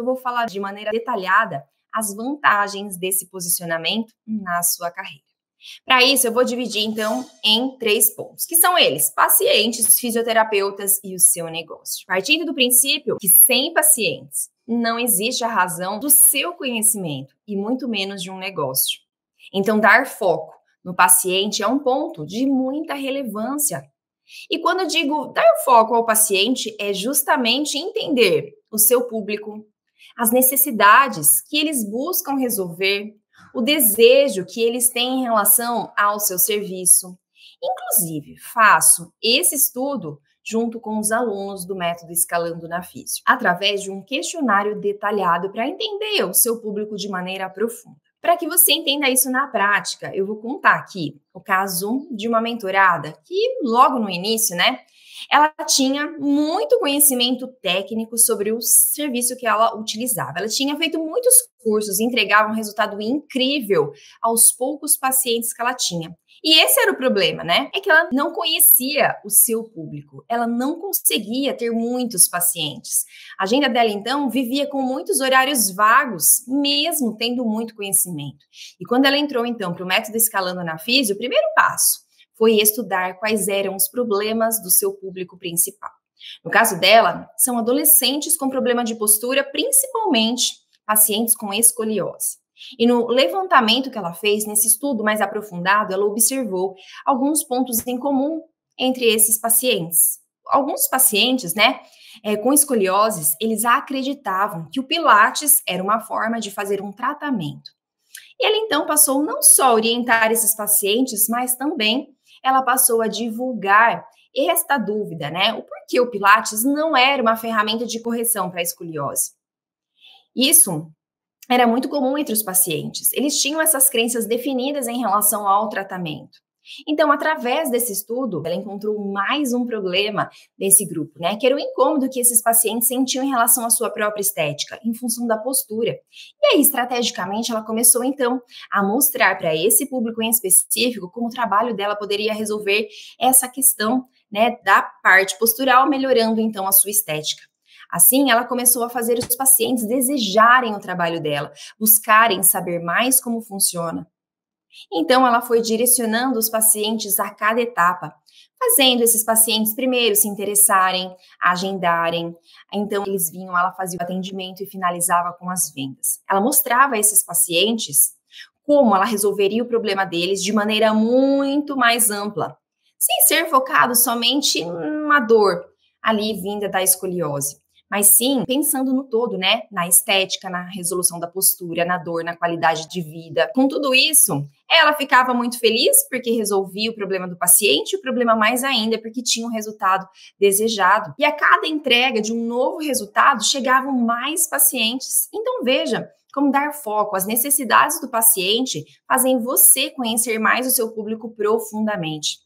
eu vou falar de maneira detalhada as vantagens desse posicionamento na sua carreira. Para isso, eu vou dividir, então, em 3 pontos, que são eles: pacientes, fisioterapeutas e o seu negócio. Partindo do princípio que sem pacientes não existe a razão do seu conhecimento e muito menos de um negócio. Então, dar foco no paciente é um ponto de muita relevância. E quando eu digo dar foco ao paciente, é justamente entender o seu público, as necessidades que eles buscam resolver, o desejo que eles têm em relação ao seu serviço. Inclusive, faço esse estudo junto com os alunos do método Escalando na Físio, através de um questionário detalhado para entender o seu público de maneira profunda. Para que você entenda isso na prática, eu vou contar aqui o caso de uma mentorada que, logo no início, ela tinha muito conhecimento técnico sobre o serviço que ela utilizava. Ela tinha feito muitos cursos e entregava um resultado incrível aos poucos pacientes que ela tinha. E esse era o problema, É que ela não conhecia o seu público. Ela não conseguia ter muitos pacientes. A agenda dela, então, vivia com muitos horários vagos, mesmo tendo muito conhecimento. E quando ela entrou, então, para o método Escalando na Físio, o primeiro passo foi estudar quais eram os problemas do seu público principal. No caso dela, são adolescentes com problema de postura, principalmente pacientes com escoliose. E no levantamento que ela fez, nesse estudo mais aprofundado, ela observou alguns pontos em comum entre esses pacientes. Alguns pacientes, com escolioses, eles acreditavam que o Pilates era uma forma de fazer um tratamento. E ela, então, passou não só a orientar esses pacientes, mas também ela passou a divulgar esta dúvida, o porquê o Pilates não era uma ferramenta de correção para a escoliose. Isso era muito comum entre os pacientes. Eles tinham essas crenças definidas em relação ao tratamento. Então, através desse estudo, ela encontrou mais um problema desse grupo, que era o incômodo que esses pacientes sentiam em relação à sua própria estética, em função da postura. E aí, estrategicamente, ela começou, então, a mostrar para esse público em específico como o trabalho dela poderia resolver essa questão, da parte postural, melhorando, então, a sua estética. Assim, ela começou a fazer os pacientes desejarem o trabalho dela, buscarem saber mais como funciona. Então, ela foi direcionando os pacientes a cada etapa, fazendo esses pacientes primeiro se interessarem, agendarem. Então, eles vinham, ela fazia o atendimento e finalizava com as vendas. Ela mostrava a esses pacientes como ela resolveria o problema deles de maneira muito mais ampla, sem ser focado somente numa dor ali vinda da escoliose, mas sim pensando no todo, na estética, na resolução da postura, na dor, na qualidade de vida. Com tudo isso, ela ficava muito feliz porque resolvia o problema do paciente, e o problema mais ainda porque tinha um resultado desejado. E a cada entrega de um novo resultado, chegavam mais pacientes. Então veja como dar foco às necessidades do paciente fazem você conhecer mais o seu público profundamente.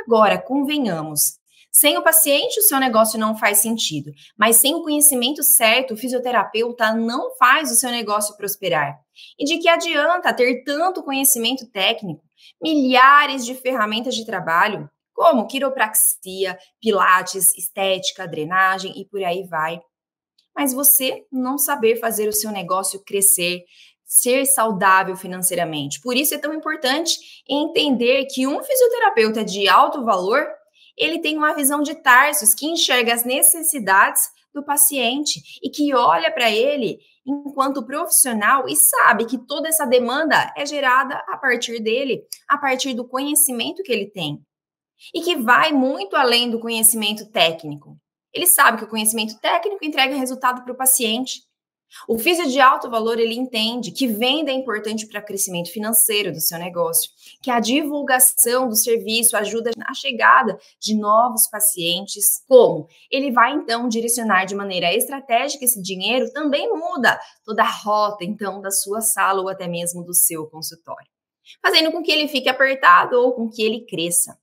Agora, convenhamos, sem o paciente, o seu negócio não faz sentido, mas sem o conhecimento certo, o fisioterapeuta não faz o seu negócio prosperar. E de que adianta ter tanto conhecimento técnico, milhares de ferramentas de trabalho, como quiropraxia, pilates, estética, drenagem e por aí vai, mas você não saber fazer o seu negócio crescer, ser saudável financeiramente. Por isso é tão importante entender que um fisioterapeuta de alto valor, ele tem uma visão de Tarsus que enxerga as necessidades do paciente e que olha para ele enquanto profissional e sabe que toda essa demanda é gerada a partir dele, a partir do conhecimento que ele tem. E que vai muito além do conhecimento técnico. Ele sabe que o conhecimento técnico entrega resultado para o paciente. O físio de alto valor, ele entende que venda é importante para o crescimento financeiro do seu negócio, que a divulgação do serviço ajuda na chegada de novos pacientes. Como? Ele vai, então, direcionar de maneira estratégica esse dinheiro, também muda toda a rota, então, da sua sala ou até mesmo do seu consultório, fazendo com que ele fique apertado ou com que ele cresça.